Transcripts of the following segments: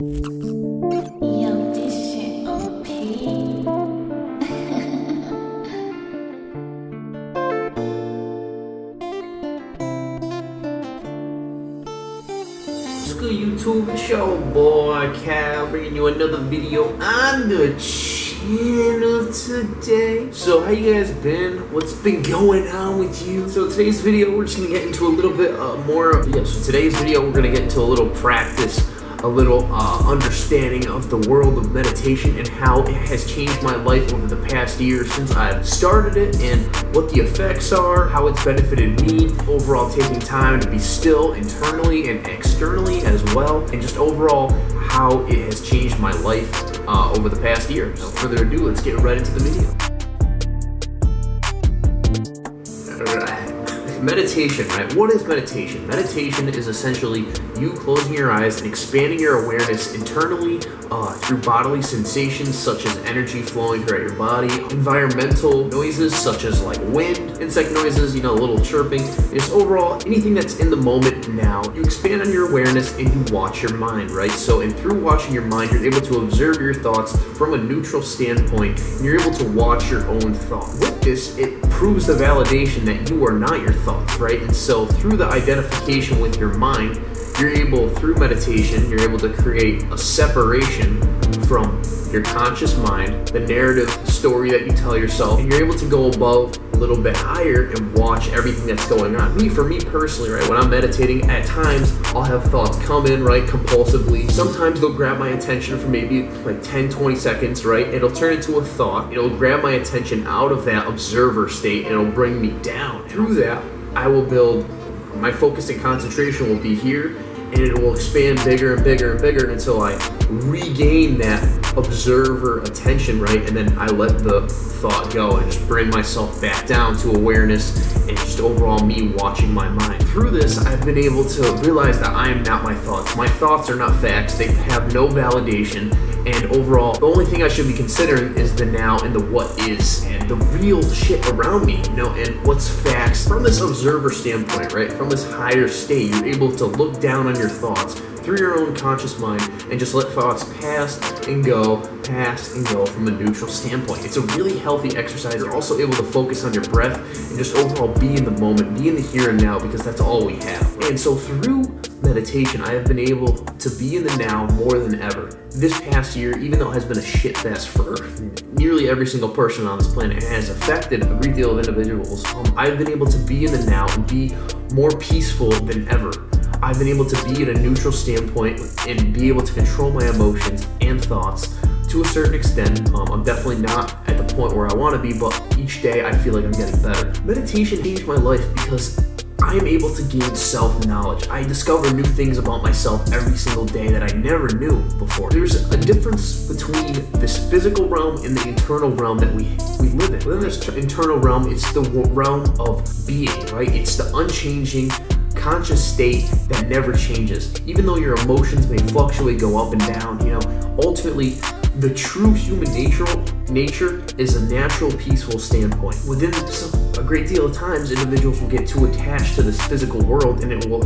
Yo, this shit OP. What's good, YouTube? It's your boy Cal bringing you another video on the channel today. So how you guys been? What's been going on with you? So today's video we're just gonna get into a little bit more. So today's video we're gonna get into a little practice, a little understanding of the world of meditation and how it has changed my life over the past year since I've started it, and what the effects are, how it's benefited me, overall taking time to be still internally and externally as well, and just overall how it has changed my life over the past year. Without further ado, let's get right into the video. Meditation, right? What is meditation? Meditation is essentially you closing your eyes and expanding your awareness internally through bodily sensations such as energy flowing throughout your body, environmental noises such as like wind, insect noises, a little chirping, just overall anything that's in the moment now. You expand on your awareness and you watch your mind, right? So, and through watching your mind, you're able to observe your thoughts from a neutral standpoint, and you're able to watch your own thoughts. With this, it proves the validation that you are not your thoughts, right? And so through the identification with your mind, you're able, through meditation, you're able to create a separation from your conscious mind, the narrative story that you tell yourself, and you're able to go above a little bit higher and watch everything that's going on. For me personally, right, when I'm meditating, at times I'll have thoughts come in, right, compulsively. Sometimes they'll grab my attention for maybe like 10-20 seconds, right? It'll turn into a thought. It'll grab my attention out of that observer state and it'll bring me down. Through that, I will build, my focus and concentration will be here, and it will expand bigger and bigger and bigger until I regain that observer attention, right? And then I let the thought go and just bring myself back down to awareness and just overall me watching my mind. Through this, I've been able to realize that I am not my thoughts. My thoughts are not facts. They have no validation. And overall, the only thing I should be considering is the now and the what is and the real shit around me, and what's facts. From this observer standpoint, right, from this higher state, you're able to look down on your thoughts through your own conscious mind and just let thoughts pass and go from a neutral standpoint. It's a really healthy exercise. You're also able to focus on your breath and just overall be in the moment, be in the here and now, because that's all we have. And so through meditation, I have been able to be in the now more than ever. This past year, even though it has been a shit fest for nearly every single person on this planet, it has affected a great deal of individuals. I've been able to be in the now and be more peaceful than ever. I've been able to be at a neutral standpoint and be able to control my emotions and thoughts to a certain extent. I'm definitely not at the point where I want to be, but each day I feel like I'm getting better. Meditation changed my life because I am able to gain self-knowledge. I discover new things about myself every single day that I never knew before. There's a difference between this physical realm and the internal realm that we live in. Within this internal realm, it's the realm of being, right? It's the unchanging, conscious state that never changes. Even though your emotions may fluctuate, go up and down, ultimately the true human nature is a natural, peaceful standpoint. Within a great deal of times, individuals will get too attached to this physical world, and it will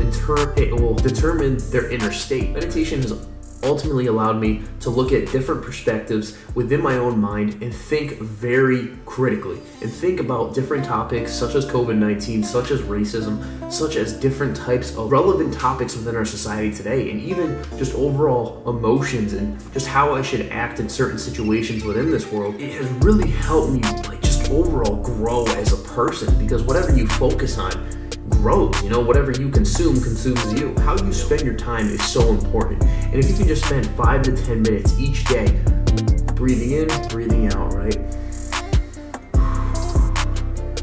determine their inner state. Meditation has ultimately allowed me to look at different perspectives within my own mind and think very critically and think about different topics such as COVID-19, such as racism, such as different types of relevant topics within our society today, and even just overall emotions and just how I should act in certain situations within this world. It has really helped me just overall grow as a person, because whatever you focus on grows, whatever you consume consumes you. How you spend your time is so important. And if you can just spend 5 to 10 minutes each day breathing in, breathing out, right?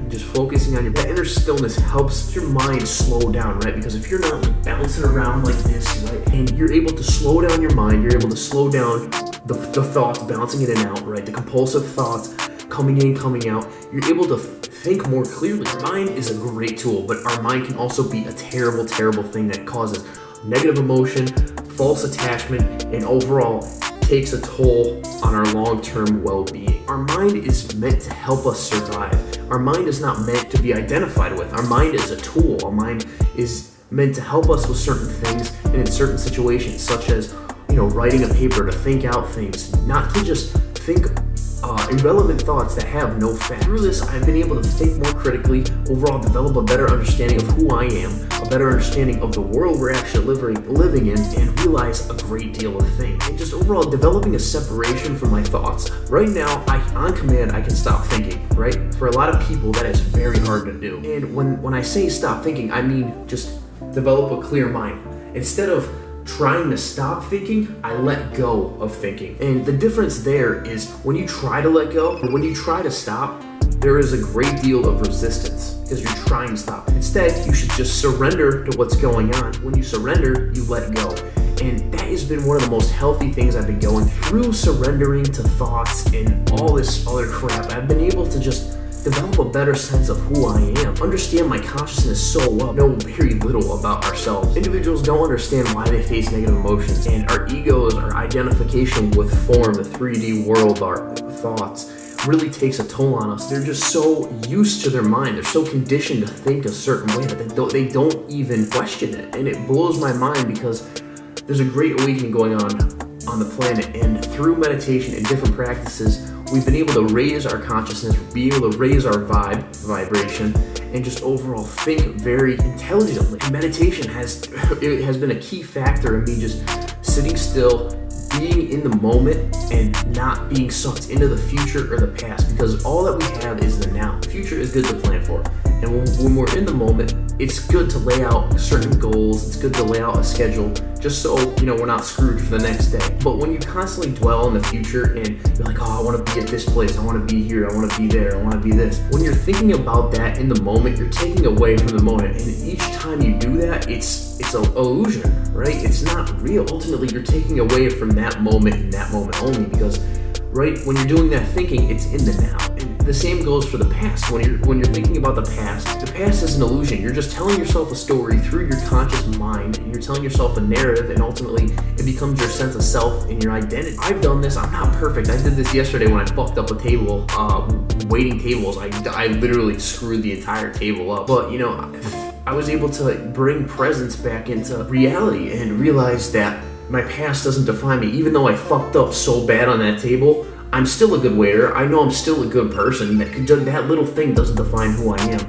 And just focusing on that inner stillness helps your mind slow down, right? Because if you're not bouncing around like this, right, and you're able to slow down your mind, you're able to slow down the thoughts bouncing in and out, right? The compulsive thoughts coming in, coming out, you're able to think more clearly. Our mind is a great tool, but our mind can also be a terrible, terrible thing that causes negative emotion, false attachment, and overall takes a toll on our long-term well-being. Our mind is meant to help us survive. Our mind is not meant to be identified with. Our mind is a tool. Our mind is meant to help us with certain things and in certain situations, such as writing a paper, to think out things, not to just think irrelevant thoughts that have no fact. Through this, I've been able to think more critically, overall develop a better understanding of who I am, a better understanding of the world we're actually living in, and realize a great deal of things. And just overall developing a separation from my thoughts. Right now, on command, I can stop thinking, right? For a lot of people, that is very hard to do. And when I say stop thinking, I mean just develop a clear mind. Instead of trying to stop thinking, I let go of thinking. And the difference there is when you try to let go, or when you try to stop, there is a great deal of resistance because you're trying to stop. Instead, you should just surrender to what's going on. When you surrender, you let go. And that has been one of the most healthy things I've been going through, surrendering to thoughts and all this other crap. I've been able to just develop a better sense of who I am, understand my consciousness so well, know very little about ourselves. Individuals don't understand why they face negative emotions, and our egos, our identification with form, the 3D world, our thoughts, really takes a toll on us. They're just so used to their mind, they're so conditioned to think a certain way that they don't even question it. And it blows my mind because there's a great awakening going on the planet, and through meditation and different practices, we've been able to raise our consciousness, be able to raise our vibration, and just overall think very intelligently. And meditation has been a key factor in me just sitting still, being in the moment, and not being sucked into the future or the past, because all that we have is the now. The future is good to plan for. And when we're in the moment, it's good to lay out certain goals, it's good to lay out a schedule, just so, we're not screwed for the next day. But when you constantly dwell in the future and you're like, oh, I want to be at this place, I want to be here, I want to be there, I want to be this. When you're thinking about that in the moment, you're taking away from the moment. And each time you do that, it's an illusion, right? It's not real. Ultimately, you're taking away from that moment and that moment only, because right when you're doing that thinking, it's in the now. And the same goes for the past. When you're thinking about the past is an illusion. You're just telling yourself a story through your conscious mind, and you're telling yourself a narrative, and ultimately it becomes your sense of self and your identity. I've done this. I'm not perfect. I did this yesterday when I fucked up a table, waiting tables. I literally screwed the entire table up. But I was able to bring presence back into reality and realize that my past doesn't define me. Even though I fucked up so bad on that table, I'm still a good waiter. I know I'm still a good person. That little thing doesn't define who I am.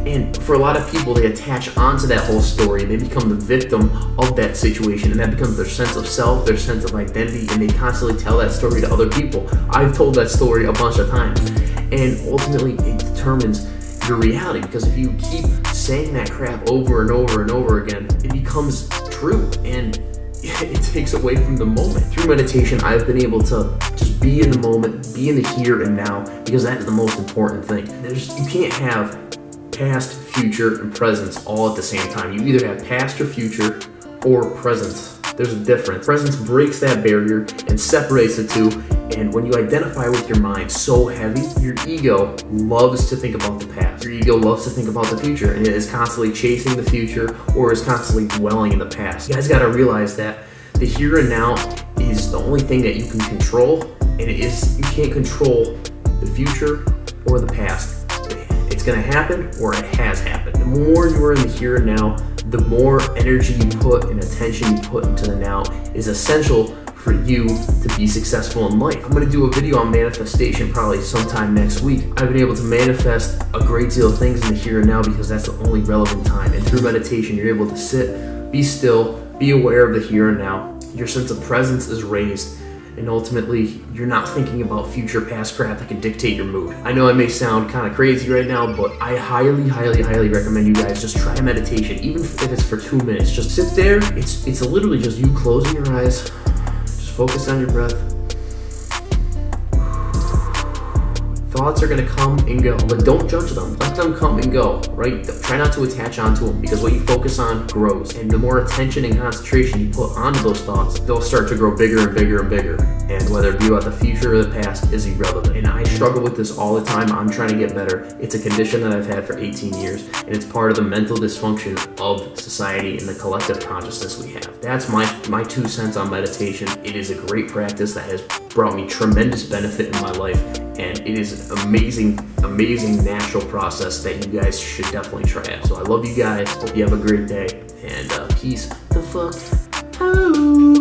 And for a lot of people, they attach onto that whole story. They become the victim of that situation, and that becomes their sense of self, their sense of identity, and they constantly tell that story to other people. I've told that story a bunch of times, and ultimately it determines your reality, because if you keep saying that crap over and over and over again, it becomes true, and it takes away from the moment. Through meditation, I've been able to just be in the moment, be in the here and now, because that is the most important thing. You can't have past, future, and presence all at the same time. You either have past or future or presence. There's a difference. Presence breaks that barrier and separates the two. And when you identify with your mind so heavy, your ego loves to think about the past. Your ego loves to think about the future, and it is constantly chasing the future or is constantly dwelling in the past. You guys got to realize that the here and now is the only thing that you can control, and you can't control the future or the past. It's going to happen, or it has happened. The more you are in the here and now, the more energy you put and attention you put into the now is essential for you to be successful in life. I'm going to do a video on manifestation probably sometime next week. I've been able to manifest a great deal of things in the here and now because that's the only relevant time. And through meditation, you're able to sit, be still, be aware of the here and now. Your sense of presence is raised, and ultimately, you're not thinking about future past crap that can dictate your mood. I know I may sound kind of crazy right now, but I highly, highly, highly recommend you guys just try meditation, even if it's for 2 minutes. Just sit there. It's literally just you closing your eyes. Focus on your breath. Thoughts are going to come and go, but don't judge them. Let them come and go, right? Try not to attach onto them, because what you focus on grows. And the more attention and concentration you put onto those thoughts, they'll start to grow bigger and bigger and bigger. And whether it be about the future or the past is irrelevant. And I struggle with this all the time. I'm trying to get better. It's a condition that I've had for 18 years, and it's part of the mental dysfunction of society and the collective consciousness we have. That's my 2 cents on meditation. It is a great practice that has brought me tremendous benefit in my life, and it is amazing, amazing natural process that you guys should definitely try out. So I love you guys. Hope you have a great day, and peace the fuck out.